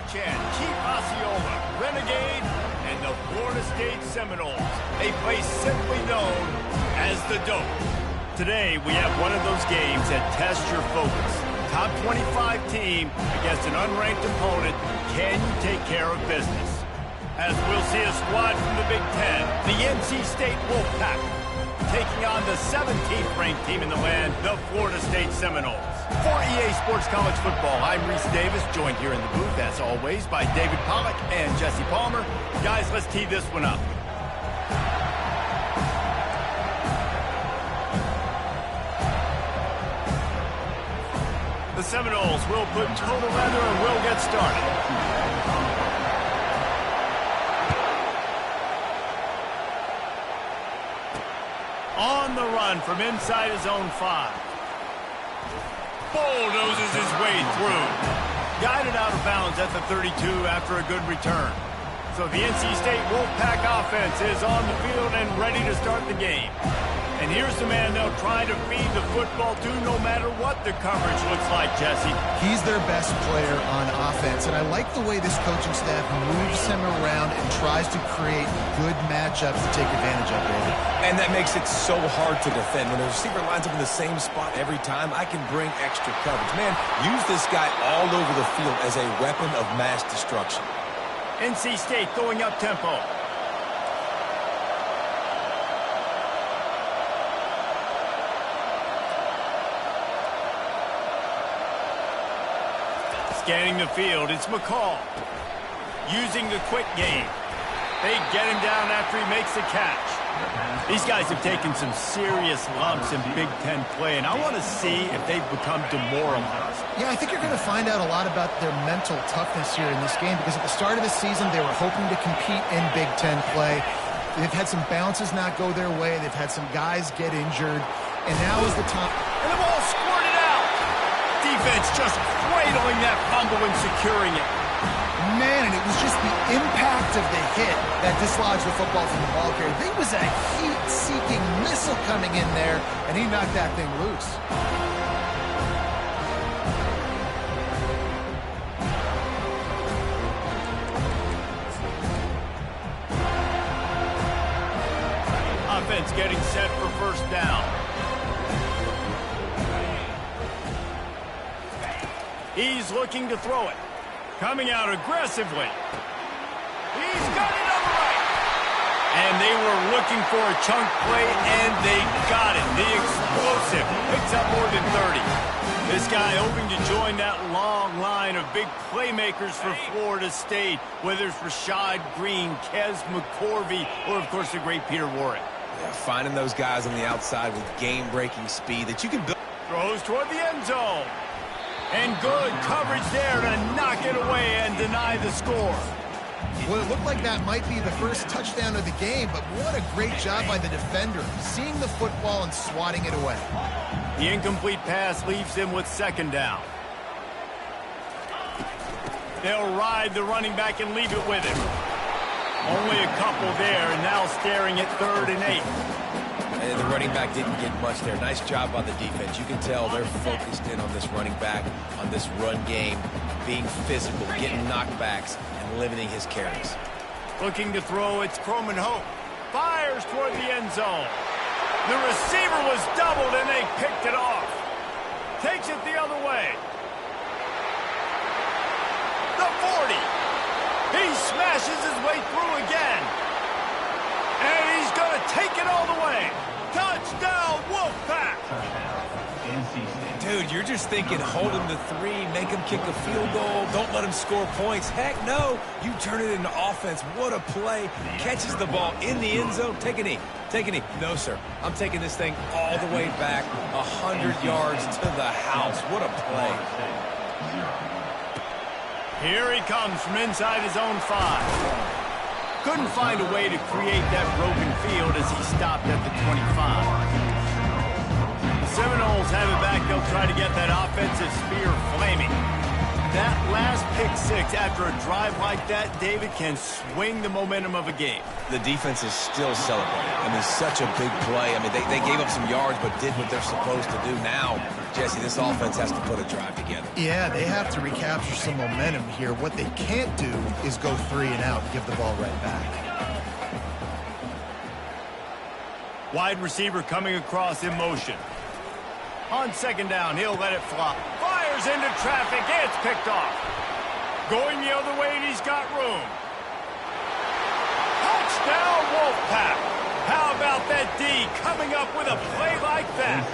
Ncaa, Chief Osceola, Renegade, and the Florida State Seminoles, a place simply known as the Dope. Today, we have one of those games that tests your focus. Top 25 team against an unranked opponent. Can you take care of business? As we'll see a squad from the Big Ten, the NC State Wolfpack, taking on the 17th ranked team in the land, the Florida State Seminoles. For EA Sports College Football, I'm Reese Davis, joined here in the booth, as always, by David Pollack and Jesse Palmer. Guys, let's tee this one up. The Seminoles will put total leather and will get started. On the run from inside his own 5. Bulldozes his way through. Guided out of bounds at the 32 after a good return. So the NC State Wolfpack offense is on the field and ready to start the game. And here's the man they'll try to feed the football to no matter what the coverage looks like, Jesse. He's their best player on offense, and I like the way this coaching staff moves him around and tries to create good matchups to take advantage of, David. And that makes it so hard to defend. When the receiver lines up in the same spot every time, I can bring extra coverage. Man, use this guy all over the field as a weapon of mass destruction. NC State going up tempo. Scanning the field, it's McCall. Using the quick game. They get him down after he makes the catch. These guys have taken some serious lumps in Big Ten play, and I want to see if they've become demoralized. Yeah, I think you're going to find out a lot about their mental toughness here in this game, because at the start of the season, they were hoping to compete in Big Ten play. They've had some bounces not go their way. They've had some guys get injured, and now is the time. And the ball squirted out. Defense just cradling that fumble and securing it. Man, and it was just the impact of the hit that dislodged the football from the ball carrier. There was a heat-seeking missile coming in there, and he knocked that thing loose. Offense getting set for first down. He's looking to throw it. Coming out aggressively. He's got it on the right. And they were looking for a chunk play, and they got it. The explosive picks up more than 30. This guy hoping to join that long line of big playmakers for Florida State, whether it's Rashad Green, Kez McCorvey, or, of course, the great Peter Warrick. Yeah, finding those guys on the outside with game-breaking speed that you can build. Throws toward the end zone. And good coverage there to knock it away and deny the score. Well, it looked like that might be the first touchdown of the game, but what a great job by the defender, seeing the football and swatting it away. The incomplete pass leaves them with second down. They'll ride the running back and leave it with him. Only a couple there, and now staring at 3rd and 8. And the running back didn't get much there. Nice job by the defense. You can tell they're focused in on this running back, on this run game, being physical, getting knockbacks, and limiting his carries. Looking to throw, it's Croman Hope. Fires toward the end zone. The receiver was doubled, and they picked it off. Takes it the other way. The 40. He smashes his way through again. And he's going to take it all the way. Touchdown, Wolfpack! Dude, you're just thinking, hold him to 3, make him kick a field goal, don't let him score points. Heck no, you turn it into offense. What a play. Catches the ball in the end zone. Take a knee. Take a knee. No, sir. I'm taking this thing all the way back 100 yards to the house. What a play. Here he comes from inside his own 5. Couldn't find a way to create that broken field as he stopped at the 25. The Seminoles have it back. They'll try to get that offensive spear flaming. That last pick six after a drive like that, David, can swing the momentum of a game. The defense is still celebrating. I mean, such a big play. I mean, they gave up some yards but did what they're supposed to do. Now, Jesse, this offense has to put a drive together. Yeah, they have to recapture some momentum here. What they can't do is go 3 and out and give the ball right back. Wide receiver coming across in motion. On second down, he'll let it fly. Fires into traffic. It's picked off. Going the other way, and he's got room. Touchdown, Wolfpack. How about that D coming up with a play like that?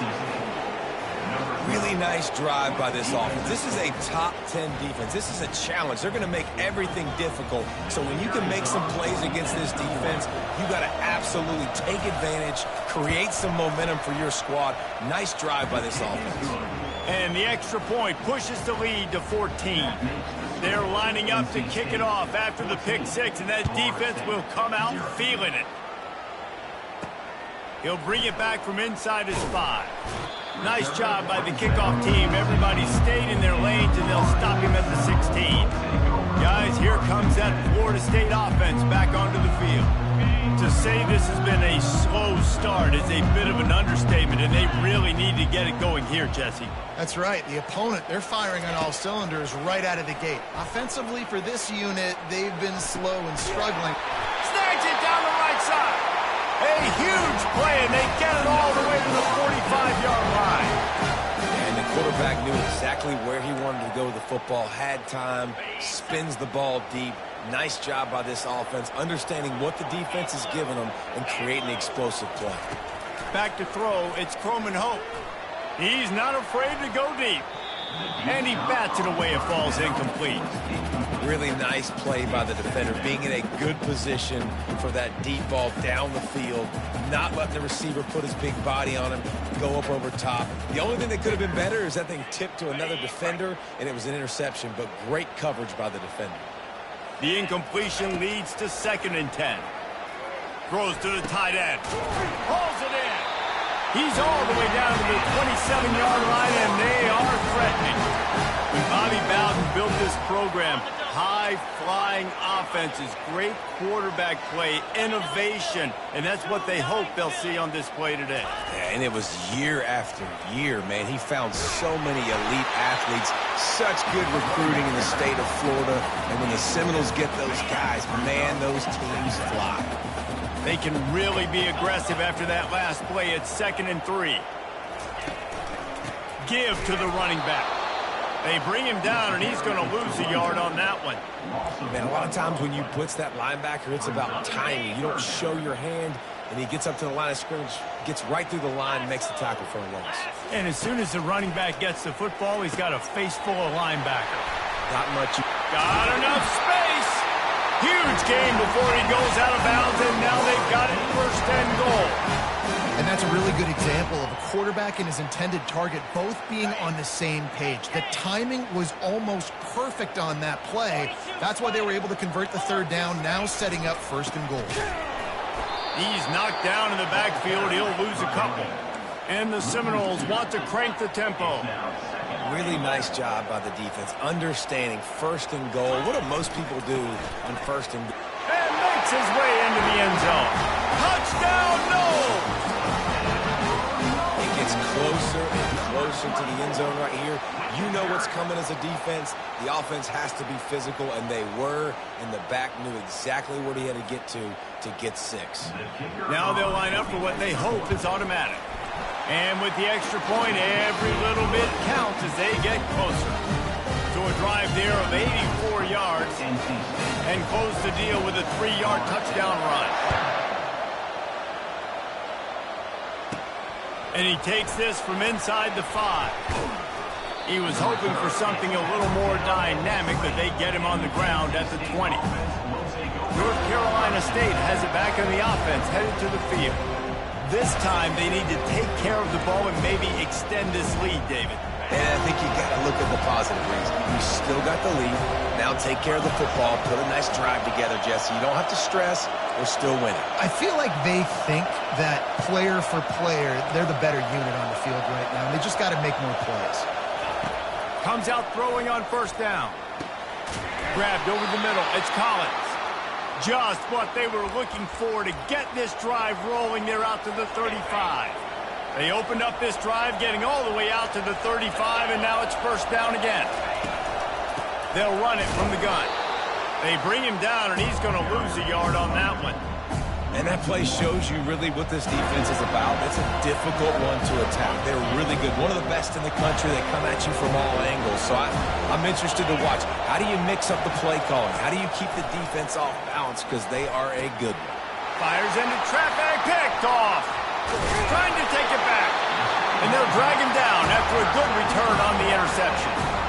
Really nice drive by this offense. This is a top 10 defense. This is a challenge. They're going to make everything difficult. So when you can make some plays against this defense, you got to absolutely take advantage, create some momentum for your squad. Nice drive by this offense. And the extra point pushes the lead to 14. They're lining up to kick it off after the pick six, and that defense will come out feeling it. He'll bring it back from inside his 5. Nice job by the kickoff team. Everybody stayed in their lanes, and they'll stop him at the 16. Guys, here comes that Florida State offense back onto the field. To say this has been a slow start is a bit of an understatement, and they really need to get it going here, Jesse. That's right. The opponent, they're firing on all cylinders right out of the gate. Offensively, for this unit, they've been slow and struggling. Snags it down the right side. A huge play, and they get it all the way to the 45-yard line. And the quarterback knew exactly where he wanted to go with the football, had time, spins the ball deep. Nice job by this offense, understanding what the defense is giving them and creating an explosive play. Back to throw, it's Croman Hope. He's not afraid to go deep. And he bats it away, it falls incomplete. Really nice play by the defender, being in a good position for that deep ball down the field, not letting the receiver put his big body on him, go up over top. The only thing that could have been better is that thing tipped to another defender, and it was an interception, but great coverage by the defender. The incompletion leads to 2nd and 10. Throws to the tight end. Pulls it in. He's all the way down to the 27-yard line, and they are threatening. When Bobby Bowden built this program, high-flying offenses, great quarterback play, innovation, and that's what they hope they'll see on display today. Yeah, and it was year after year, man. He found so many elite athletes, such good recruiting in the state of Florida, and when the Seminoles get those guys, man, those teams fly. They can really be aggressive after that last play. It's 2nd and 3. Give to the running back. They bring him down, and he's going to lose a yard on that one. Man, a lot of times when you blitz that linebacker, it's about timing. You don't show your hand, and he gets up to the line of scrimmage, gets right through the line, and makes the tackle for a loss. And as soon as the running back gets the football, he's got a face full of linebacker. Not much. Got enough space. Huge game before he goes out of bounds, and now they've got it 1st and goal. And that's a really good example of a quarterback and his intended target both being on the same page. The timing was almost perfect on that play. That's why they were able to convert the 3rd down, now setting up 1st and goal. He's knocked down in the backfield. He'll lose a couple. And the Seminoles want to crank the tempo. Really nice job by the defense, understanding 1st and goal. What do most people do on 1st and goal? And makes his way into the end zone. Touchdown, no! Gets closer and closer to the end zone right here. You know what's coming as a defense. The offense has to be physical, and they were, and the back knew exactly what he had to get 6. Now they'll line up for what they hope is automatic. And with the extra point, every little bit counts as they get closer. To a drive there of 84 yards, and close the deal with a 3-yard touchdown run. And he takes this from inside the 5. He was hoping for something a little more dynamic, but they get him on the ground at the 20. North Carolina State has it back on the offense, headed to the field. This time they need to take care of the ball and maybe extend this lead, David. And I think you got to look at the positive reasons. You still got the lead. Now take care of the football. Put a nice drive together, Jesse. You don't have to stress. We're still winning. I feel like they think that player for player, they're the better unit on the field right now. And they just got to make more plays. Comes out throwing on first down. Grabbed over the middle. It's Collins. Just what they were looking for to get this drive rolling there out to the 35. They opened up this drive getting all the way out to the 35, and now it's first down again. They'll run it from the gun. They bring him down, and he's going to lose a yard on that one. And that play shows you really what this defense is about. It's a difficult one to attack. They're really good. One of the best in the country. They come at you from all angles. So I'm interested to watch. How do you mix up the play calling? How do you keep the defense off balance? Because they are a good one. Fires into traffic. Picked off. Trying to take it back. And they'll drag him down after a good return on the interception.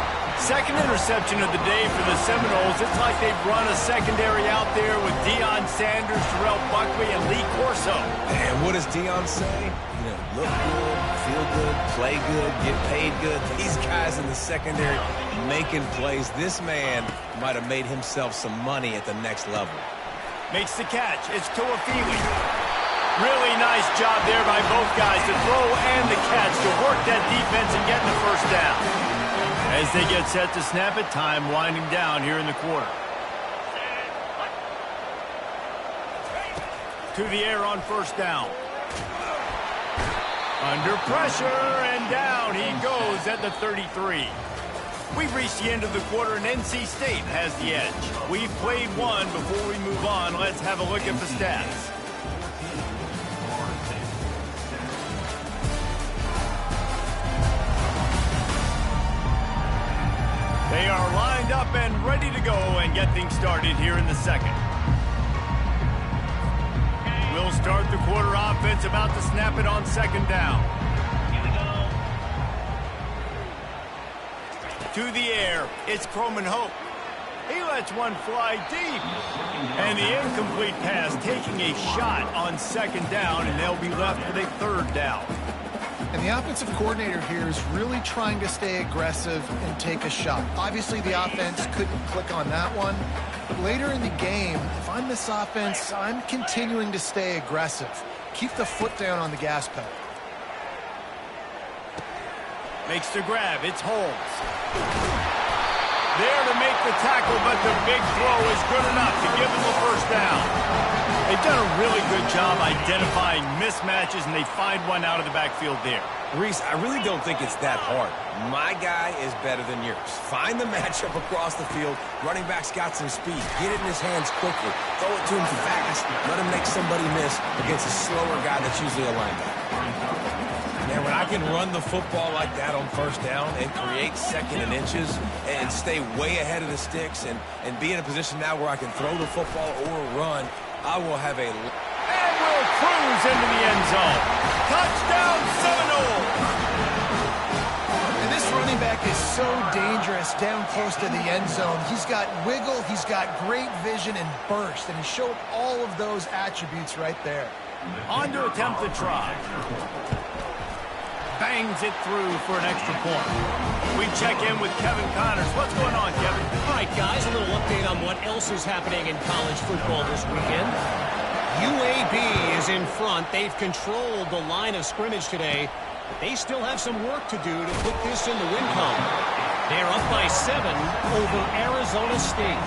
Second interception of the day for the Seminoles. It's like they've run a secondary out there with Deion Sanders, Terrell Buckley, and Lee Corso. And what does Deion say? You know, look good, feel good, play good, get paid good. These guys in the secondary making plays. This man might have made himself some money at the next level. Makes the catch. It's Tuafili. Really nice job there by both guys, the throw and the catch, to work that defense and get the first down. As they get set to snap it, time winding down here in the quarter. To the air on first down. Under pressure, and down he goes at the 33. We've reached the end of the quarter, and NC State has the edge. We've played one. Before we move on, let's have a look at the stats. They are lined up and ready to go and get things started here in the second. We'll start the quarter offense, about to snap it on second down. To the air, it's Croman Hope. He lets one fly deep. And the incomplete pass taking a shot on second down, and they'll be left with a third down. And the offensive coordinator here is really trying to stay aggressive and take a shot. Obviously, the offense couldn't click on that one. But later in the game, if I'm this offense, I'm continuing to stay aggressive. Keep the foot down on the gas pedal. Makes the grab. It's Holmes. There to make the tackle, but the big throw is good enough to give them the first down. They've done a really good job identifying mismatches, and they find one out of the backfield there. Reese, I really don't think it's that hard. My guy is better than yours. Find the matchup across the field. Running back's got some speed. Get it in his hands quickly. Throw it to him fast. Let him make somebody miss against a slower guy that's usually a linebacker. And when I can run the football like that on first down and create second and inches and stay way ahead of the sticks and be in a position now where I can throw the football or run, I will have a... And will cruise into the end zone. Touchdown, Seminoles! And this running back is so dangerous down close to the end zone. He's got wiggle, he's got great vision and burst, and he showed all of those attributes right there. On to attempt the try. Bangs it through for an extra point. We check in with Kevin Connors. What's going on, Kevin? All right, guys, a little update on what else is happening in college football this weekend. UAB is in front. They've controlled the line of scrimmage today, but they still have some work to do to put this in the win column. They're up by 7 over Arizona State.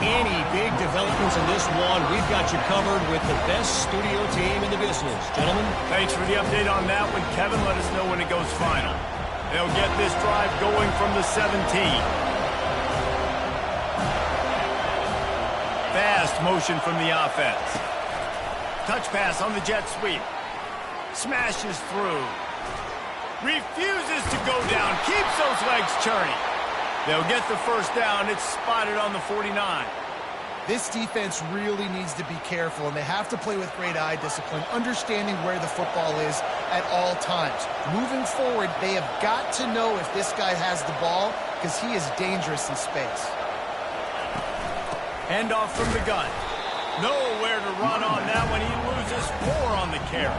Any big developments in this one, we've got you covered with the best studio team in the business. Gentlemen. Thanks for the update on that one, Kevin. Let us know when it goes final. They'll get this drive going from the 17. Fast motion from the offense. Touch pass on the jet sweep. Smashes through. Refuses to go down. Keeps those legs churning. They'll get the first down. It's spotted on the 49. This defense really needs to be careful, and they have to play with great eye discipline, understanding where the football is at all times. Moving forward, they have got to know if this guy has the ball, because he is dangerous in space. Hand off from the gun. Nowhere to run on that one. He loses 4 on the carry.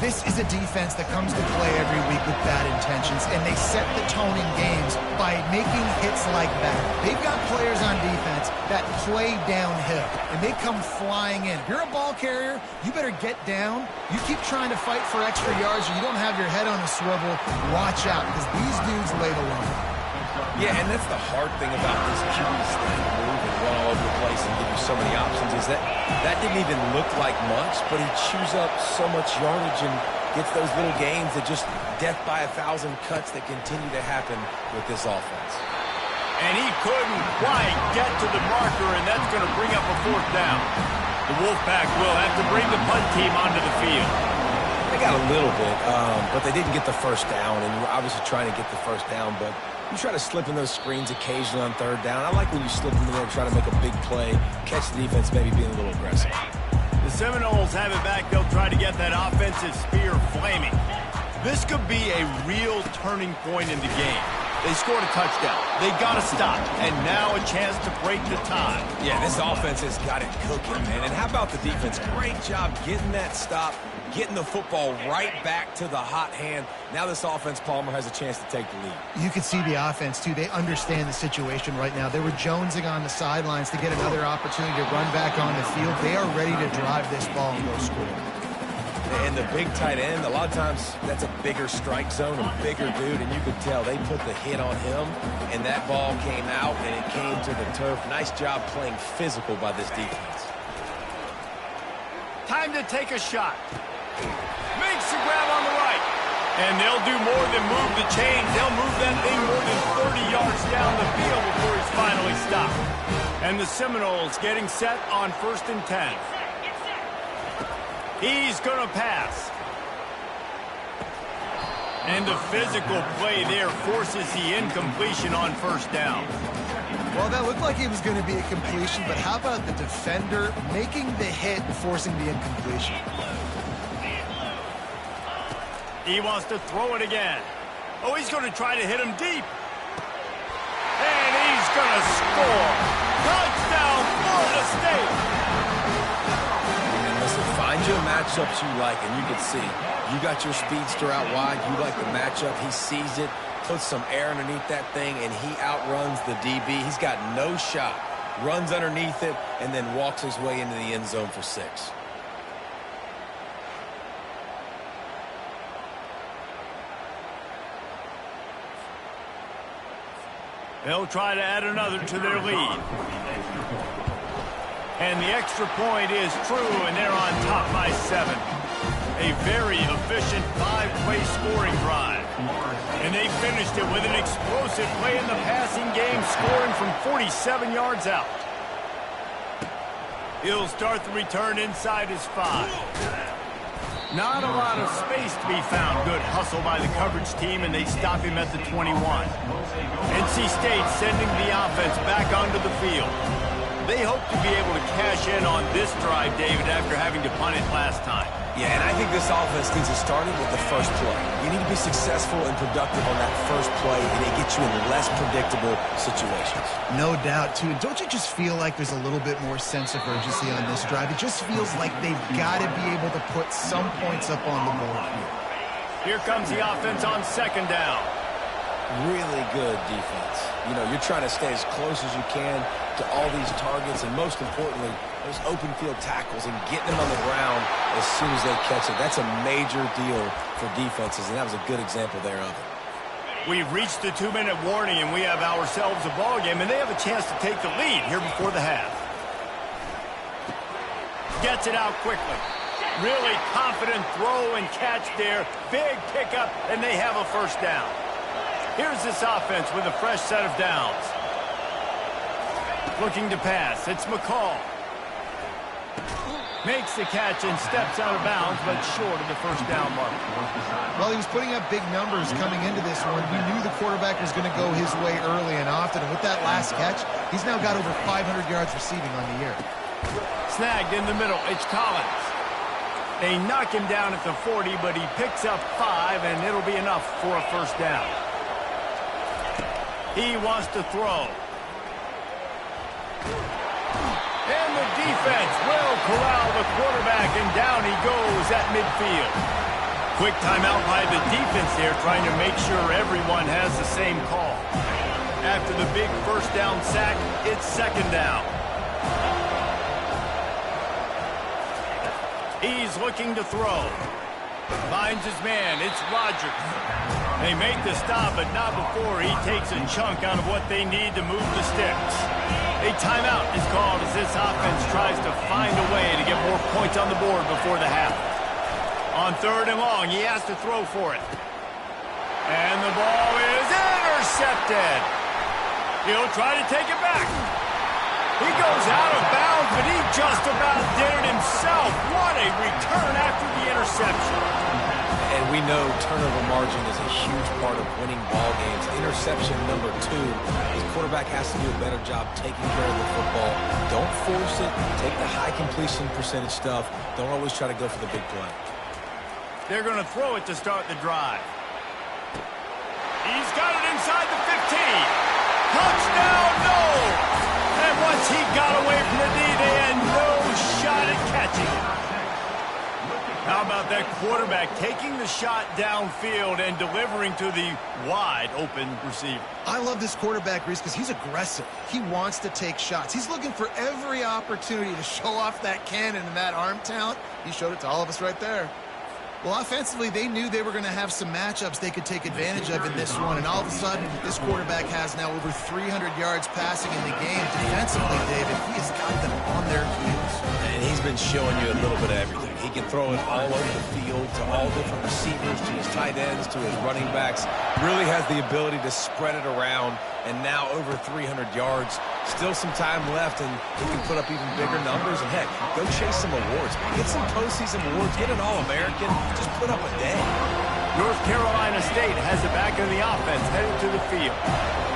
This is a defense that comes to play every week with bad intentions, and they set the tone in games by making hits like that. They've got players on defense that play downhill, and they come flying in. If you're a ball carrier, you better get down. You keep trying to fight for extra yards, or you don't have your head on a swivel. Watch out, because these dudes lay the line. Yeah, and that's the hard thing about this QB's thing, move and run all over the place and give you so many options, is that didn't even look like much, but he chews up so much yardage and gets those little gains that just death by 1,000 cuts that continue to happen with this offense. And he couldn't quite get to the marker, and that's going to bring up a 4th down. The Wolfpack will have to bring the punt team onto the field. They got a little bit, but they didn't get the 1st down, and you're obviously trying to get the 1st down, but you try to slip in those screens occasionally on 3rd down. I like when you slip in there and try to make a big play, catch the defense maybe being a little aggressive. The Seminoles have it back. They'll try to get that offensive spear flaming. This could be a real turning point in the game. They scored a touchdown. They got to stop. And now a chance to break the tie. Yeah, this offense has got it cooking, man. And how about the defense? Great job getting that stop, getting the football right back to the hot hand. Now this offense, Palmer, has a chance to take the lead. You can see the offense, too. They understand the situation right now. They were jonesing on the sidelines to get another opportunity to run back on the field. They are ready to drive this ball and go score. And the big tight end, a lot of times that's a bigger strike zone, a bigger dude, and you could tell they put the hit on him, and that ball came out, and it came to the turf. Nice job playing physical by this defense. Time to take a shot. Makes the grab on the right. And they'll do more than move the chains. They'll move that thing more than 30 yards down the field before he's finally stopped. And the Seminoles getting set on 1st and 10. He's going to pass. And the physical play there forces the incompletion on 1st down. Well, that looked like it was going to be a completion, but how about the defender making the hit and forcing the incompletion? He wants to throw it again. Oh, he's going to try to hit him deep. And he's going to score. Touchdown, Florida State. Find your matchups you like, and you can see you got your speedster out wide. You like the matchup. He sees it, puts some air underneath that thing, and he outruns the DB. He's got no shot. Runs underneath it, and then walks his way into the end zone for 6. They'll try to add another to their lead. And the extra point is true, and they're on top by 7. A very efficient 5-play scoring drive. And they finished it with an explosive play in the passing game, scoring from 47 yards out. He'll start the return inside his 5. Not a lot of space to be found. Good hustle by the coverage team, and they stop him at the 21. NC State sending the offense back onto the field. They hope to be able to cash in on this drive, David, after having to punt it last time. Yeah, and I think this offense needs to start it with the first play. You need to be successful and productive on that first play, and it gets you in less predictable situations. No doubt, too. Don't you just feel like there's a little bit more sense of urgency on this drive? It just feels like they've got to be able to put some points up on the board here. Here comes the offense on 2nd down. Really good defense. You know, you're trying to stay as close as you can to all these targets, and most importantly, those open field tackles and getting them on the ground as soon as they catch it. That's a major deal for defenses, and that was a good example there of it. We've reached the 2-minute warning, and we have ourselves a ball game, and they have a chance to take the lead here before the half. Gets it out quickly. Really confident throw and catch there. Big pickup, and they have a 1st down. Here's this offense with a fresh set of downs. Looking to pass. It's McCall. Makes the catch and steps out of bounds, but short of the 1st down mark. Well, he was putting up big numbers coming into this one. We knew the quarterback was going to go his way early and often. And with that last catch, he's now got over 500 yards receiving on the year. Snagged in the middle. It's Collins. They knock him down at the 40, but he picks up 5, and it'll be enough for a 1st down. He wants to throw. And the defense will corral the quarterback, and down he goes at midfield. Quick timeout by the defense there, trying to make sure everyone has the same call. After the big 1st down sack, it's 2nd down. He's looking to throw. Finds his man. It's Rodgers. They make the stop, but not before he takes a chunk out of what they need to move the sticks. A timeout is called as this offense tries to find a way to get more points on the board before the half. On 3rd and long, he has to throw for it. And the ball is intercepted. He'll try to take it back. He goes out of bounds, but he just about did it himself. What a return after the interception. And we know turnover margin is a huge part of winning ball games. Interception number 2. His quarterback has to do a better job taking care of the football. Don't force it. Take the high completion percentage stuff. Don't always try to go for the big play. They're going to throw it to start the drive. He's got it inside the 15. Touchdown, no! And once he got away from the knee, they had no shot at catching it. How about that quarterback taking the shot downfield and delivering to the wide-open receiver? I love this quarterback, Reese, because he's aggressive. He wants to take shots. He's looking for every opportunity to show off that cannon and that arm talent. He showed it to all of us right there. Well, offensively, they knew they were going to have some matchups they could take advantage of in this one, and all of a sudden, this quarterback has now over 300 yards passing in the game. Defensively, David, he has got them on their heels. And he's been showing you a little bit of everything. He can throw it all over the field to all different receivers, to his tight ends, to his running backs. Really has the ability to spread it around, and now over 300 yards. Still some time left, and he can put up even bigger numbers. And, heck, go chase some awards. Get some postseason awards. Get an All-American. Just put up a day. North Carolina State has the back of the offense headed to the field.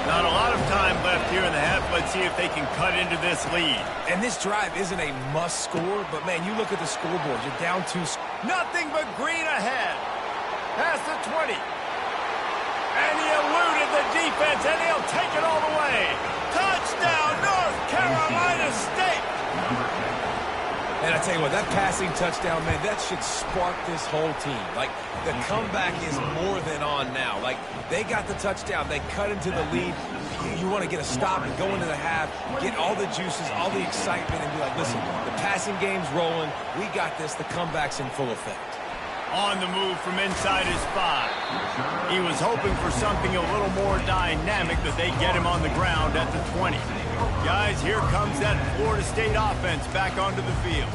Not a lot of time left here in the half. Let's see if they can cut into this lead. And this drive isn't a must score, but, man, you look at the scoreboard. You're down 2. Nothing but green ahead. Past the 20. And he eluded the defense, and he'll take it all the way. Touchdown, North Carolina State. And I tell you what, that passing touchdown, man, that should spark this whole team. Like, the comeback is more than on now. Like, they got the touchdown. They cut into the lead. You want to get a stop and go into the half, get all the juices, all the excitement, and be like, listen, the passing game's rolling. We got this. The comeback's in full effect. On the move from inside his 5. He was hoping for something a little more dynamic, but they get him on the ground at the 20. Guys, here comes that Florida State offense back onto the field.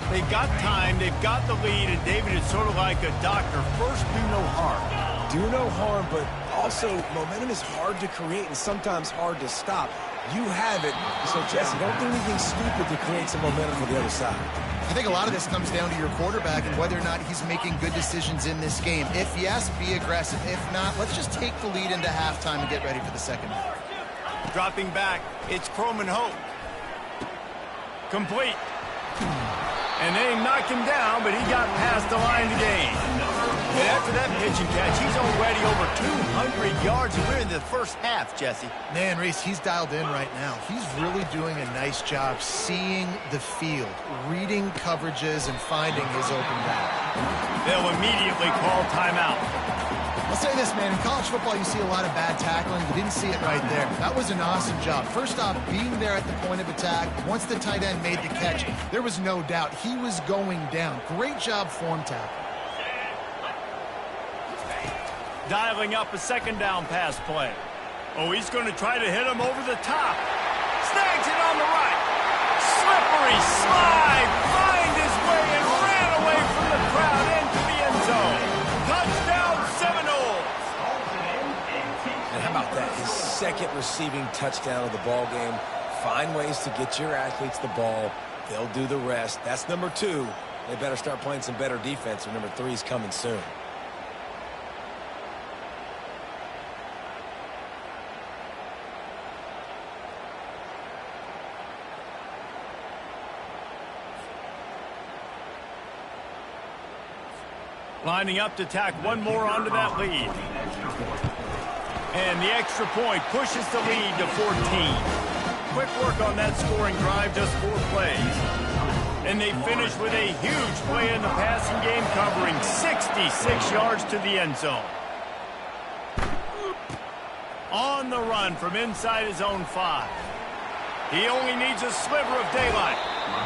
They've got time, they've got the lead, and David is sort of like a doctor. First, do no harm. Do no harm, but also momentum is hard to create and sometimes hard to stop. You have it, so Jesse, don't do anything stupid to create some momentum for the other side. I think a lot of this comes down to your quarterback and whether or not he's making good decisions in this game. If yes, be aggressive. If not, let's just take the lead into halftime and get ready for the second half. Dropping back, it's Croman Hope. Complete. And they knocked him down, but he got past the line to gain. And after that pitch and catch, he's already over 200 yards, and we're in the first half, Jesse. Man, Reese, he's dialed in right now. He's really doing a nice job seeing the field, reading coverages, and finding his open man. They'll immediately call timeout. I'll say this, man. In college football, you see a lot of bad tackling. You didn't see it right there. That was an awesome job. First off, being there at the point of attack. Once the tight end made the catch, there was no doubt he was going down. Great job form tackle. Dialing up a second down pass play. Oh, he's going to try to hit him over the top. Snags it on the right. Slippery slide. Find his way and ran away from the crowd into the end zone. Touchdown Seminoles. And how about that? His second receiving touchdown of the ball game. Find ways to get your athletes the ball. They'll do the rest. That's number 2. They better start playing some better defense, or number 3 is coming soon. Lining up to tack one more onto that lead. And the extra point pushes the lead to 14. Quick work on that scoring drive, just 4 plays. And they finish with a huge play in the passing game, covering 66 yards to the end zone. On the run from inside his own 5. He only needs a sliver of daylight.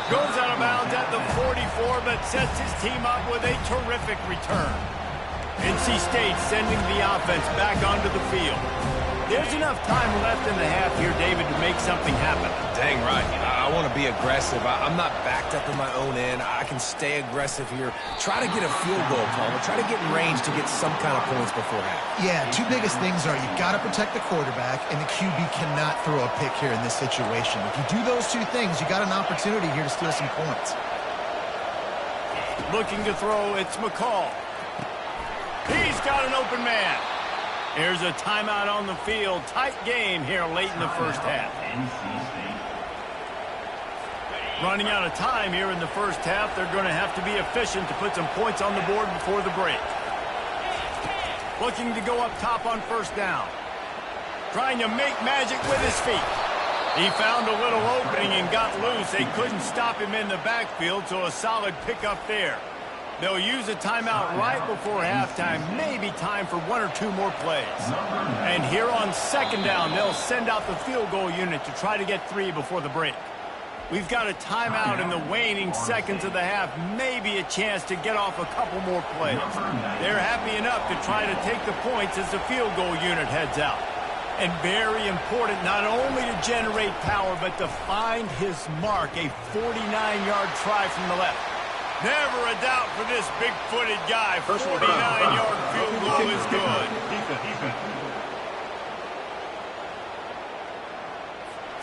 Goes out of bounds at the 44, but sets his team up with a terrific return. NC State sending the offense back onto the field. There's enough time left in the half here, David, to make something happen. Dang right. I want to be aggressive. I'm not backed up in my own end. I can stay aggressive here. Try to get a field goal, Palmer. Try to get in range to get some kind of points before half. Yeah, two biggest things are you've got to protect the quarterback, and the QB cannot throw a pick here in this situation. If you do those two things, you got an opportunity here to steal some points. Looking to throw, it's McCall. He's got an open man. Here's a timeout on the field. Tight game here late in the first half. Running out of time here in the first half. They're going to have to be efficient to put some points on the board before the break. Looking to go up top on first down. Trying to make magic with his feet. He found a little opening and got loose. They couldn't stop him in the backfield, so a solid pickup there. They'll use a timeout right before halftime, maybe time for one or two more plays. And here on second down, they'll send out the field goal unit to try to get 3 before the break. We've got a timeout in the waning seconds of the half, maybe a chance to get off a couple more plays. They're happy enough to try to take the points as the field goal unit heads out. And very important, not only to generate power, but to find his mark, a 49-yard try from the left. Never a doubt for this big-footed guy. 49-yard field goal is good.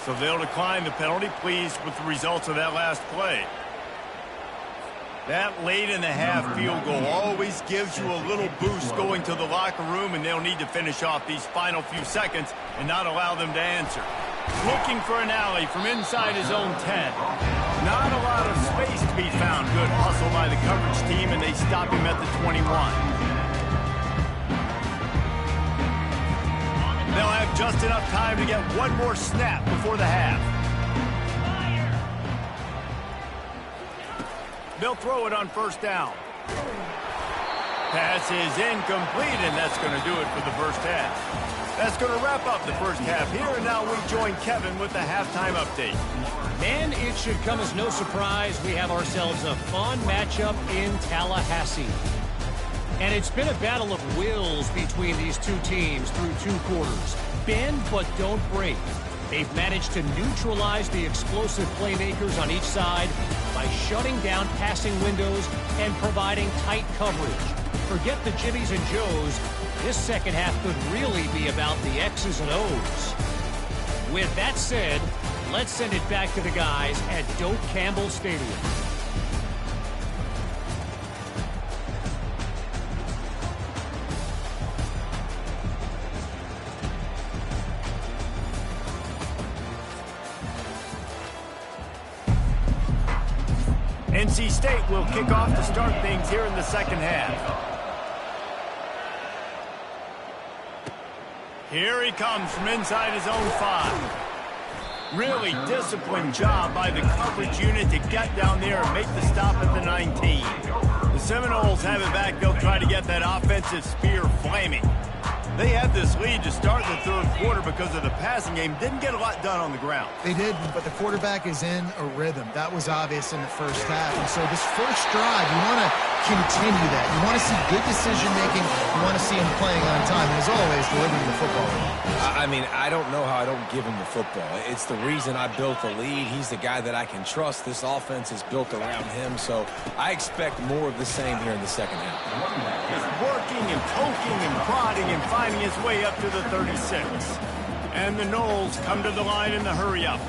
So they'll decline the penalty, pleased with the results of that last play. That late in the half field goal always gives you a little boost going to the locker room, and they'll need to finish off these final few seconds and not allow them to answer. Looking for an alley from inside his own 10. Not a lot of space to be found. Good hustle by the coverage team, and they stop him at the 21. They'll have just enough time to get one more snap before the half. They'll throw it on first down. Pass is incomplete, and that's going to do it for the first half. That's going to wrap up the first half here, and now we join Kevin with the halftime update. And it should come as no surprise we have ourselves a fun matchup in Tallahassee. And it's been a battle of wills between these two teams through 2 quarters. Bend but don't break. They've managed to neutralize the explosive playmakers on each side by shutting down passing windows and providing tight coverage. Forget the Jimmies and Joes. This second half could really be about the X's and O's. With that said, let's send it back to the guys at Doak Campbell Stadium. NC State will kick off to start things here in the second half. Here he comes from inside his own 5. Really disciplined job by the coverage unit to get down there and make the stop at the 19. The Seminoles have it back. They'll try to get that offensive spear flaming. They had this lead to start the third quarter because of the passing game. Didn't get a lot done on the ground. They did, but the quarterback is in a rhythm. That was obvious in the first half. And so this first drive, you want to continue that. You want to see good decision-making. You want to see him playing on time. And as always, delivering the football. I mean, I don't know how I don't give him the football. It's the reason I built the lead. He's the guy that I can trust. This offense is built around him, so I expect more of the same here in the second half. Just working and poking and prodding and finding his way up to the 36. And the Noles come to the line in the hurry-up.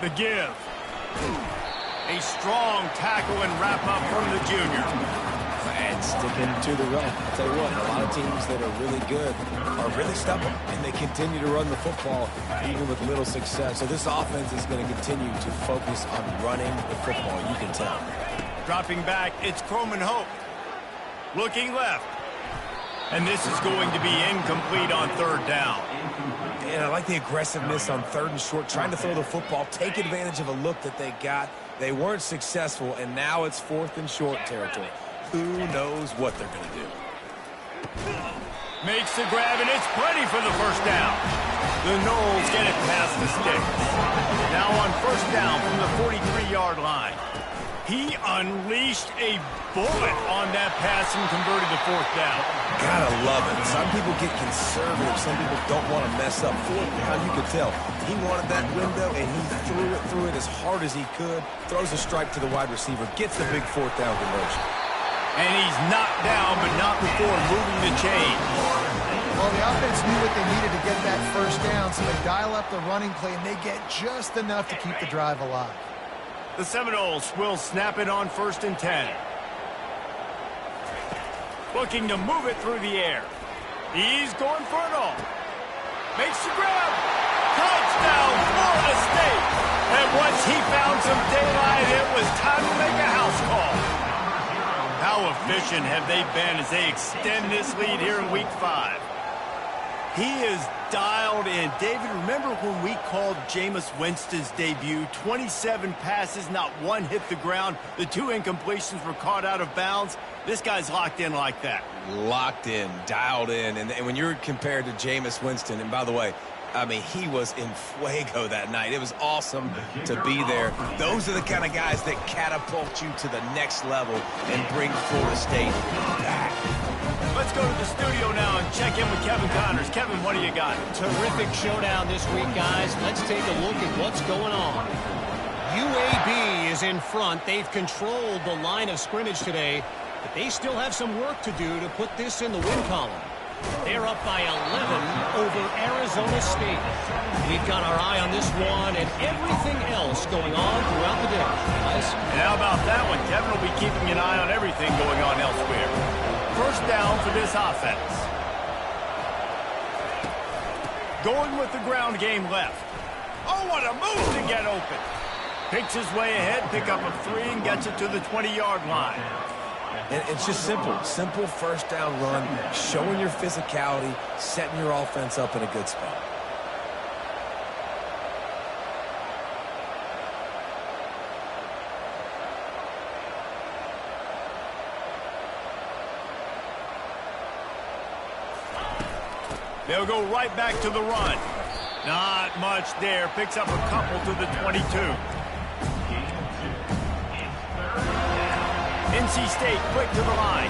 The give. A strong tackle and wrap-up from the junior. And sticking to the run. I'll tell you what, a lot of teams that are really good are really stubborn, and they continue to run the football even with little success. So this offense is going to continue to focus on running the football, you can tell. Dropping back, it's Croman Hope. Looking left. And this is going to be incomplete on third down. And I like the aggressiveness on third and short, trying to throw the football, take advantage of a look that they got. They weren't successful, and now it's fourth and short territory. Who knows what they're going to do? Makes the grab, and it's plenty for the first down. The Noles get it past the sticks. Now on first down from the 43-yard line. He unleashed a bullet on that pass and converted the fourth down. Gotta love it. Some people get conservative. Some people don't want to mess up. Fourth down, you could tell. He wanted that window, and he threw it as hard as he could. Throws a strike to the wide receiver. Gets the big fourth down conversion. And he's knocked down, but not before moving the chain. Well, the offense knew what they needed to get that first down, so they dial up the running play, and they get just enough to keep the drive alive. The Seminoles will snap it on 1st and 10. Looking to move it through the air. He's going for it all. Makes the grab. Touchdown, Florida State. And once he found some daylight, it was time to make a house call. How efficient have they been as they extend this lead here in Week 5? He is dialed in. David, remember when we called Jameis Winston's debut? 27 passes, not one hit the ground. The 2 incompletions were caught out of bounds. This guy's locked in like that. Locked in, dialed in. And when you're compared to Jameis Winston, and by the way, I mean, he was in fuego that night. It was awesome to be there. Those are the kind of guys that catapult you to the next level and bring Florida State back. Let's go to the studio now and check in with Kevin Connors. Kevin, what do you got? Terrific showdown this week, guys. Let's take a look at what's going on. UAB is in front. They've controlled the line of scrimmage today, but they still have some work to do to put this in the win column. They're up by 11 over Arizona State. We've got our eye on this one and everything else going on throughout the day. Guys? And how about that one? Kevin will be keeping an eye on everything going on elsewhere. First down for this offense. Going with the ground game left. Oh, what a move to get open. Picks his way ahead, pick up a 3, and gets it to the 20-yard line. And it's just simple. Simple first down run, showing your physicality, setting your offense up in a good spot. They'll go right back to the run. Not much there. Picks up a couple to the 22. NC State quick to the line.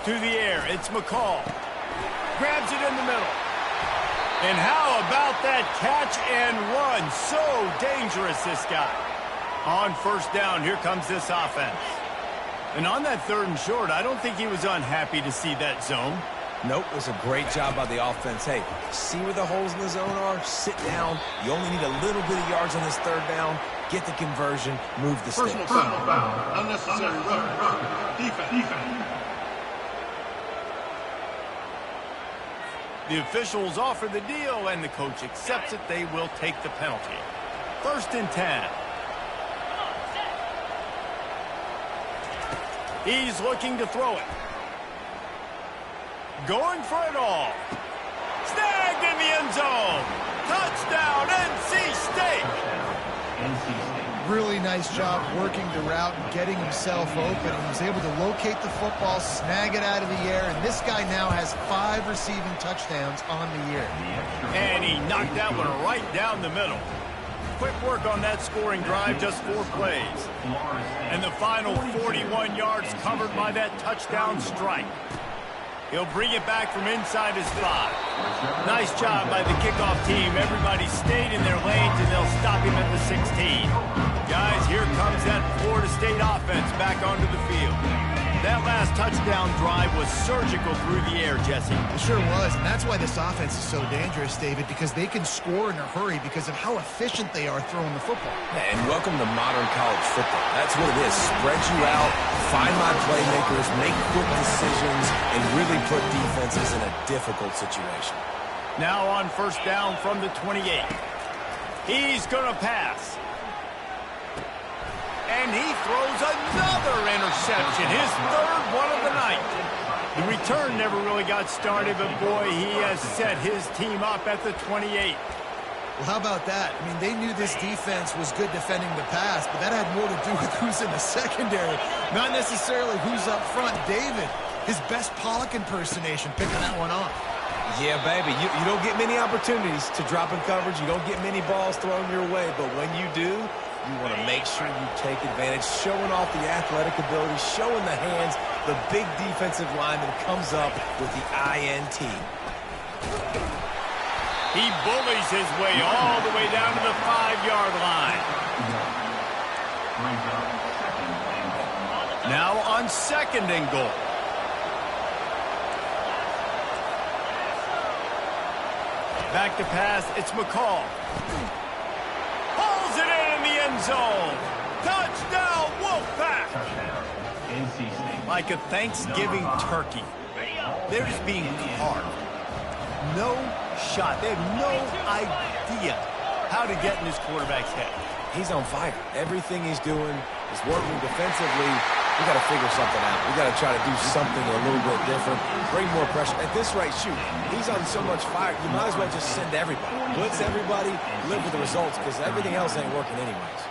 To the air, it's McCall. Grabs it in the middle. And how about that catch and run? So dangerous, this guy. On first down, here comes this offense. And on that 3rd and short, I don't think he was unhappy to see that zone. Nope, it was a great job by the offense. Hey, see where the holes in the zone are? Sit down. You only need a little bit of yards on this 3rd down. Get the conversion. Move the sticks. Personal foul. Unnecessary rough. Defense. The officials offer the deal, and the coach accepts it. They will take the penalty. 1st and 10. He's looking to throw it. Going for it all. Snagged in the end zone. Touchdown, NC State. Really nice job working the route and getting himself open. He was able to locate the football, snag it out of the air, and this guy now has 5 receiving touchdowns on the year. And he knocked that one right down the middle. Quick work on that scoring drive, just 4 plays. And the final 41 yards covered by that touchdown strike. He'll bring it back from inside his 5. Nice job by the kickoff team. Everybody stayed in their lanes, and they'll stop him at the 16. Guys, here comes that Florida State offense back onto the field. That last touchdown drive was surgical through the air, Jesse. It sure was, and that's why this offense is so dangerous, David, because they can score in a hurry because of how efficient they are throwing the football. And welcome to modern college football. That's what it is. Spread you out, find my playmakers, make quick decisions, and really put defenses in a difficult situation. Now on first down from the 28. He's going to pass. And he throws another interception, his 3rd one of the night. The return never really got started, but boy, he has set his team up at the 28. Well, how about that? I mean, they knew this defense was good defending the pass, but that had more to do with who's in the secondary, not necessarily who's up front. David, His best Pollock impersonation picking that one off. Yeah, baby. You don't get many opportunities to drop in coverage. You don't get many balls thrown your way. But when you do, you want to make sure you take advantage, showing off the athletic ability, showing the hands. The big defensive lineman comes up with the INT. He bullies his way all the way down to the 5-yard line. Now on 2nd and goal. Back to pass, it's McCall. Pulls it in the end zone. Touchdown, Wolfpack! Like a Thanksgiving turkey. They're just being carved. No shot. They have no idea how to get in this quarterback's head. He's on fire. Everything he's doing is working defensively. We got to figure something out. We got to try to do something a little bit different. Bring more pressure. At this rate, shoot, he's on so much fire, you might as well just send everybody. Blitz everybody, live with the results, because everything else ain't working anyways.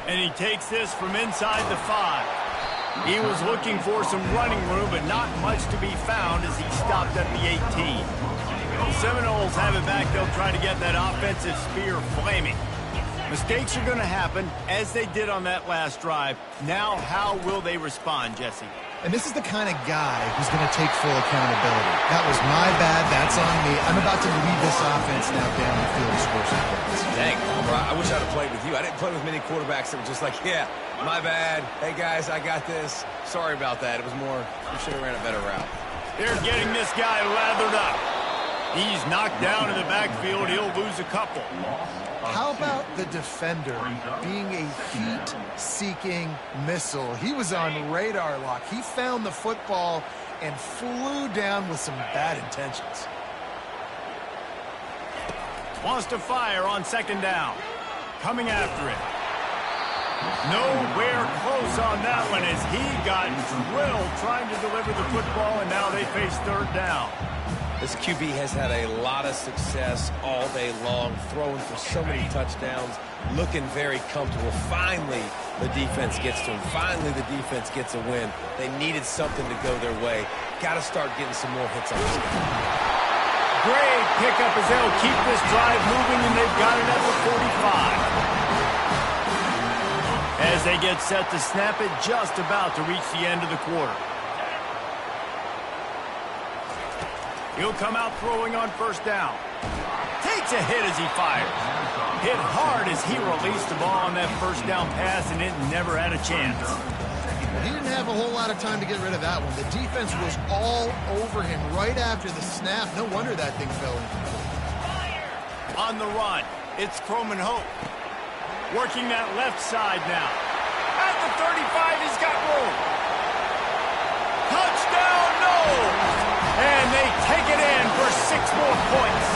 And he takes this from inside the 5. He was looking for some running room, but not much to be found as he stopped at the 18. The Seminoles have it back. They'll try to get that offensive spear flaming. Mistakes are going to happen, as they did on that last drive. Now, how will they respond, Jesse? And this is the kind of guy who's going to take full accountability. That was my bad. That's on me. I'm about to lead this offense now down the field to score some points. Dang, I wish I'd have played with you. I didn't play with many quarterbacks that were just like, yeah, my bad. Hey, guys, I got this. Sorry about that. It was more, we should have ran a better route. They're getting this guy lathered up. He's knocked down in the backfield. He'll lose a couple. How about the defender being a heat-seeking missile? He was on radar lock. He found the football and flew down with some bad intentions. Wants to fire on 2nd down. Coming after it. Nowhere close on that one as he got drilled trying to deliver the football, and now they face 3rd down. This QB has had a lot of success all day long, throwing for so many touchdowns, looking very comfortable. Finally, the defense gets to him. Finally, the defense gets a win. They needed something to go their way. Got to start getting some more hits on this guy. Great pickup as they'll keep this drive moving, and they've got it at the 45. As they get set to snap it, just about to reach the end of the quarter. He'll come out throwing on 1st down. Takes a hit as he fires. Hit hard as he released the ball on that 1st down pass, and it never had a chance. He didn't have a whole lot of time to get rid of that one. The defense was all over him right after the snap. No wonder that thing fell in. On the run, it's Croman Hope. Working that left side now. At the 35, he's got room. Touchdown, no! And they take it in for 6 more points.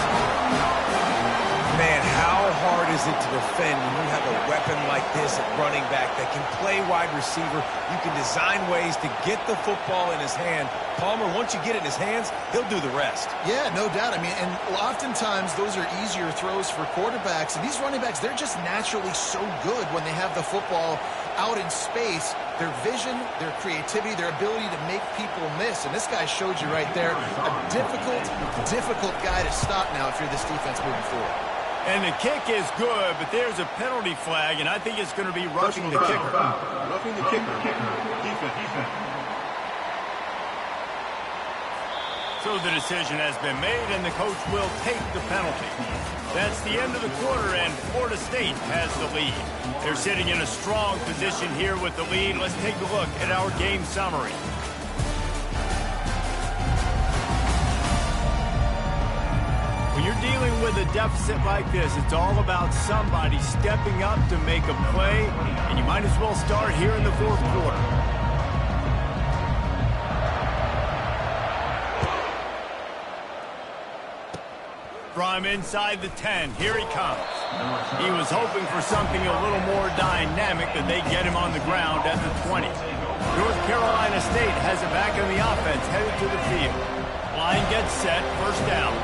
Man, how hard is it to defend when you have a weapon like this at running back that can play wide receiver? You can design ways to get the football in his hand. Palmer, once you get it in his hands, he'll do the rest. Yeah, no doubt. I mean, and oftentimes those are easier throws for quarterbacks. And these running backs, they're just naturally so good when they have the football out in space. Their vision, their creativity, their ability to make people miss. And this guy showed you right there, a difficult guy to stop now if you're this defense moving forward. And the kick is good, but there's a penalty flag, and I think it's going to be roughing the kicker. Roughing the kicker. Defense. So the decision has been made, and the coach will take the penalty. That's the end of the quarter, and Florida State has the lead. They're sitting in a strong position here with the lead. Let's take a look at our game summary. When you're dealing with a deficit like this, it's all about somebody stepping up to make a play, and you might as well start here in the 4th quarter. From inside the 10, here he comes. He was hoping for something a little more dynamic, that they get him on the ground at the 20. North Carolina State has it back in the offense, headed to the field. Line gets set, 1st down.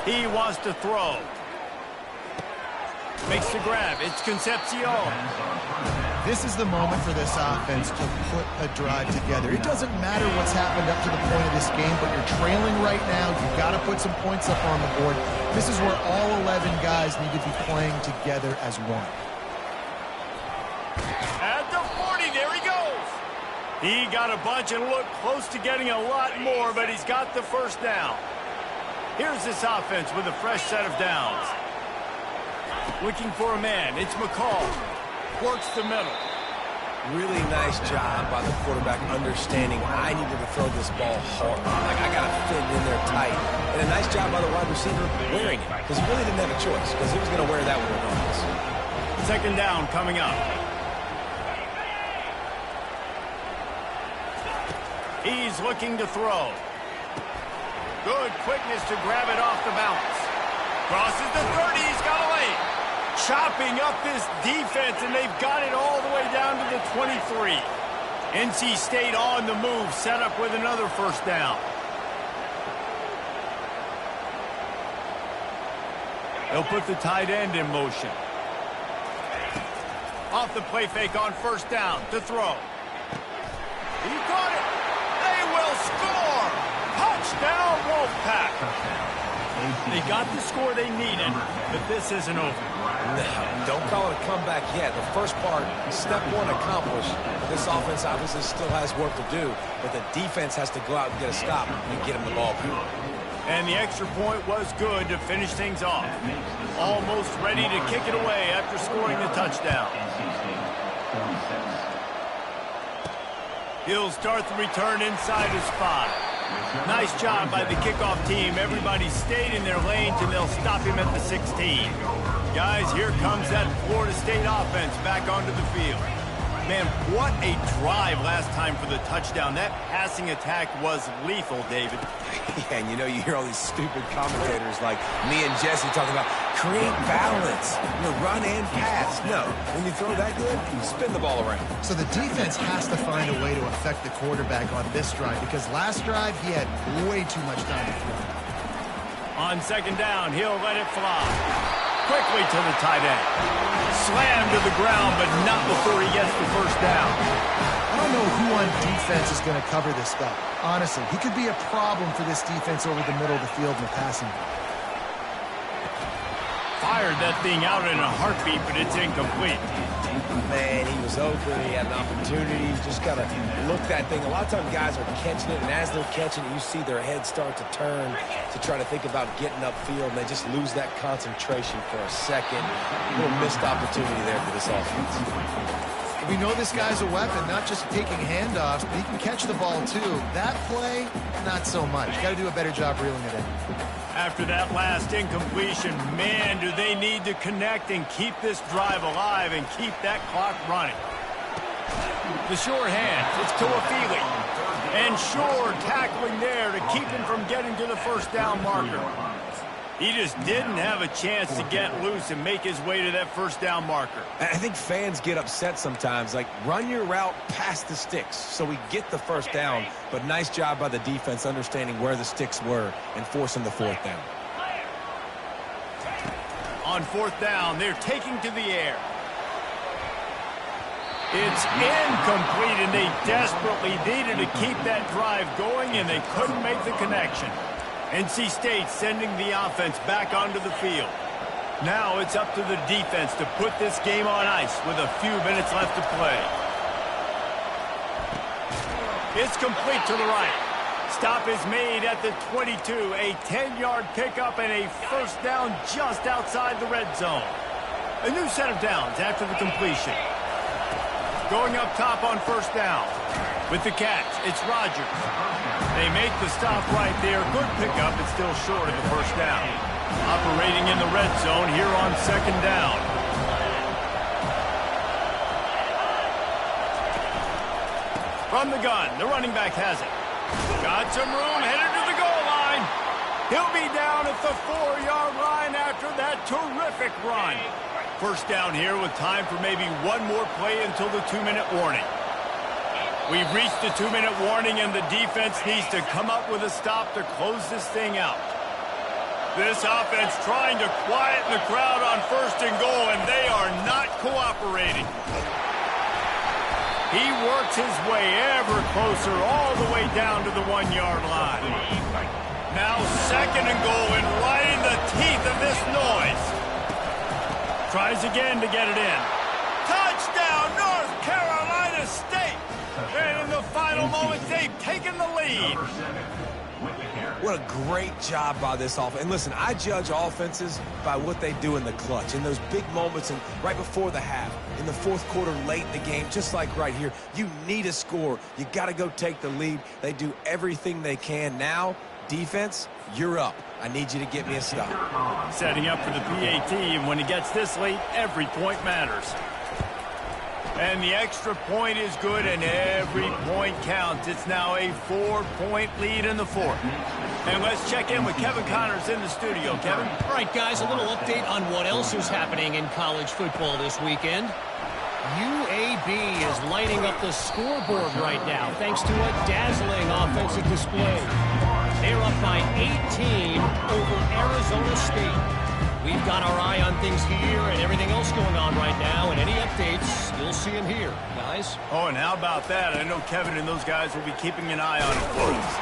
He wants to throw. Makes the grab. It's Concepcion. This is the moment for this offense to put a drive together. It doesn't matter what's happened up to the point of this game, but you're trailing right now. You've got to put some points up on the board. This is where all 11 guys need to be playing together as one. At the 40, there he goes. He got a bunch and looked close to getting a lot more, but he's got the first down. Here's this offense with a fresh set of downs. Looking for a man. It's McCall. Works the middle. Really nice job by the quarterback understanding I needed to throw this ball hard. Like, I got to fit in there tight. And a nice job by the wide receiver wearing it, because he really didn't have a choice, because he was going to wear that one regardless. Second down coming up. He's looking to throw. Good quickness to grab it off the bounce. Crosses the 30. He's got a lane. Chopping up this defense, and they've got it all the way down to the 23. NC State on the move, set up with another first down. They'll put the tight end in motion. Off the play fake on first down to throw. He caught it. They will score. Touchdown, Wolfpack. They got the score they needed, but this isn't over. No, don't call it a comeback yet. The first part, step one accomplished. This offense obviously still has work to do, but the defense has to go out and get a stop and get him the ball back. And the extra point was good to finish things off. Almost ready to kick it away after scoring the touchdown. He'll start the return inside his 5. Nice job by the kickoff team. Everybody stayed in their lanes, and they'll stop him at the 16. Guys, here comes that Florida State offense back onto the field. Man, what a drive last time for the touchdown. That passing attack was lethal, David. Yeah, and you hear all these stupid commentators like me and Jesse talking about create balance, run and pass. No, when you throw that good, you spin the ball around. So the defense has to find a way to affect the quarterback on this drive, because last drive he had way too much time to throw. On second down, he'll let it fly. Quickly to the tight end. Slammed to the ground, but not before he gets the first down. I don't know who on defense is going to cover this guy. Honestly, he could be a problem for this defense over the middle of the field in the passing game. Fired that thing out in a heartbeat, but it's incomplete. Man, he was open. He had an opportunity. Just got to look that thing. A lot of times guys are catching it, and as they're catching it, you see their head start to turn to try to think about getting upfield, and they just lose that concentration for a second. A little missed opportunity there for this offense. We know this guy's a weapon, not just taking handoffs, but he can catch the ball too. That play, not so much. Got to do a better job reeling it in. After that last incompletion, man, do they need to connect and keep this drive alive and keep that clock running. The short hand, it's Toafili. And Shore tackling there to keep him from getting to the first down marker. He just didn't have a chance to get loose and make his way to that first down marker. I think fans get upset sometimes, like run your route past the sticks so we get the first down, but nice job by the defense understanding where the sticks were and forcing the fourth down. On fourth down, they're taking to the air. It's incomplete, and they desperately needed to keep that drive going, and they couldn't make the connection. NC State sending the offense back onto the field. Now it's up to the defense to put this game on ice with a few minutes left to play. It's complete to the right. Stop is made at the 22. A 10-yard pickup and a first down just outside the red zone. A new set of downs after the completion. Going up top on first down. With the catch, it's Rogers. They make the stop right there. Good pickup, but still short of the first down. Operating in the red zone here on second down. From the gun, the running back has it. Got some room, headed to the goal line. He'll be down at the 4-yard line after that terrific run. First down here with time for maybe one more play until the 2-minute warning. We've reached the 2-minute warning, and the defense needs to come up with a stop to close this thing out. This offense trying to quieten the crowd on 1st and goal, and they are not cooperating. He works his way ever closer all the way down to the 1-yard line. Now 2nd and goal, and right in the teeth of this noise. Tries again to get it in. Touchdown, North Carolina State! And in the final moments, they've taken the lead. What a great job by this offense. And listen, I judge offenses by what they do in the clutch, in those big moments and right before the half, in the 4th quarter, late in the game, just like right here. You need a score. You got to go take the lead. They do everything they can. Now, defense, you're up. I need you to get me a stop. Setting up for the PAT, and when he gets this late, every point matters. And the extra point is good, and every point counts. It's now a 4-point lead in the 4th. And let's check in with Kevin Connors in the studio. Kevin? All right, guys, a little update on what else is happening in college football this weekend. UAB is lighting up the scoreboard right now, thanks to a dazzling offensive display. They're up by 18 over Arizona State. We've got our eye on things here and everything else going on right now, and any updates, you'll see them here, guys. Oh, and how about that? I know Kevin and those guys will be keeping an eye on it for us.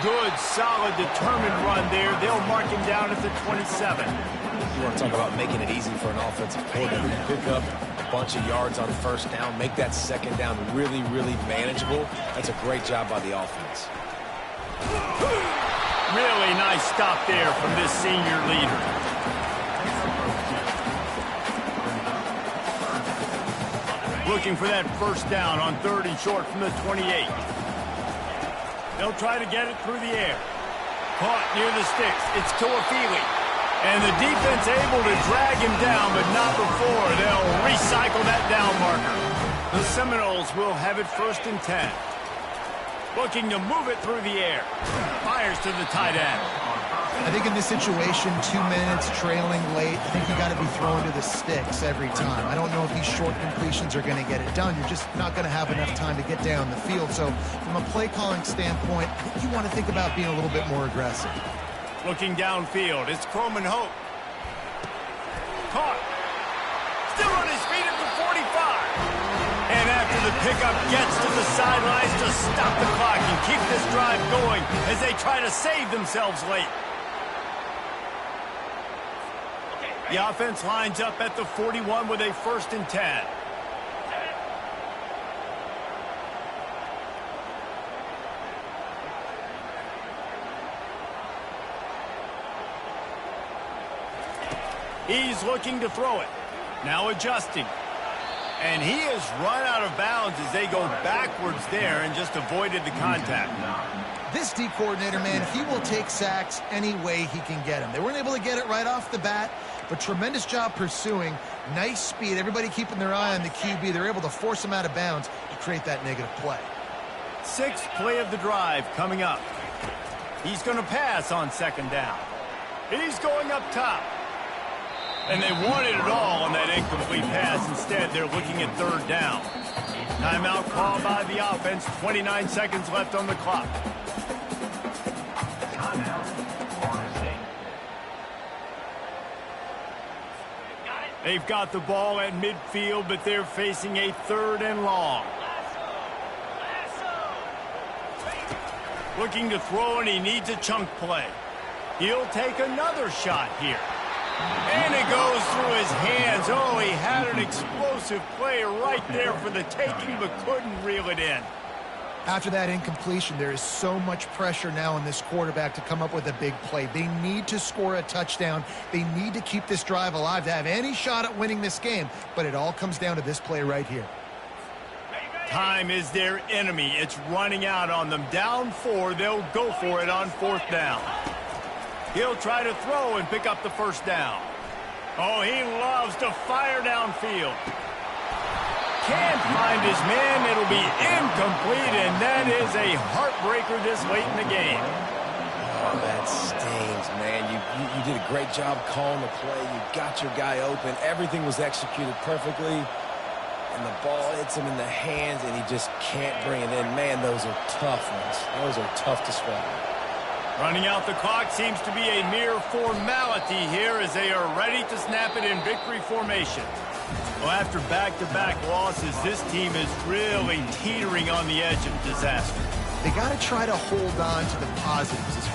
Good, solid, determined run there. They'll mark him down at the 27. You want to talk about making it easy for an offensive coordinator to pick up a bunch of yards on 1st down, make that 2nd down really, really manageable. That's a great job by the offense. Really nice stop there from this senior leader. Looking for that 1st down on 3rd and short from the 28. They'll try to get it through the air. Caught near the sticks. It's Toafili. And the defense able to drag him down, but not before. They'll recycle that down marker. The Seminoles will have it 1st and 10. Looking to move it through the air. Fires to the tight end. I think in this situation, 2 minutes, trailing late, I think you got to be throwing to the sticks every time. I don't know if these short completions are going to get it done. You're just not going to have enough time to get down the field. So from a play calling standpoint, I think you want to think about being a little bit more aggressive. Looking downfield, it's Croman Hope. Caught. Still on his feet at the 45. And after the pickup gets to the sidelines to stop the clock and keep this drive going as they try to save themselves late. The offense lines up at the 41 with a 1st and 10. He's looking to throw it. Now adjusting. And he has run out of bounds as they go backwards there and just avoided the contact. This D coordinator, man, he will take sacks any way he can get them. They weren't able to get it right off the bat, but tremendous job pursuing. Nice speed. Everybody keeping their eye on the QB. They're able to force him out of bounds to create that negative play. 6th play of the drive coming up. He's going to pass on 2nd down. He's going up top. And they wanted it all on that incomplete pass. Instead, they're looking at 3rd down. Timeout called by the offense. 29 seconds left on the clock. They've got the ball at midfield, but they're facing a 3rd and long. Looking to throw, and he needs a chunk play. He'll take another shot here. And it goes through his hands. Oh, he had an explosive play right there for the taking, but couldn't reel it in. After that incompletion, there is so much pressure now on this quarterback to come up with a big play. They need to score a touchdown. They need to keep this drive alive to have any shot at winning this game. But it all comes down to this play right here. Time is their enemy. It's running out on them. Down 4, they'll go for it on 4th down. He'll try to throw and pick up the 1st down. Oh, he loves to fire downfield. Can't find his man. It'll be incomplete, and that is a heartbreaker this late in the game. Oh, that stings, man. You did a great job calling the play. You got your guy open. Everything was executed perfectly. And the ball hits him in the hands, and he just can't bring it in. Man, those are tough ones. Those are tough to swallow. Running out the clock seems to be a mere formality here as they are ready to snap it in victory formation. Well, after back-to-back losses, this team is really teetering on the edge of disaster. They got to try to hold on to the positives as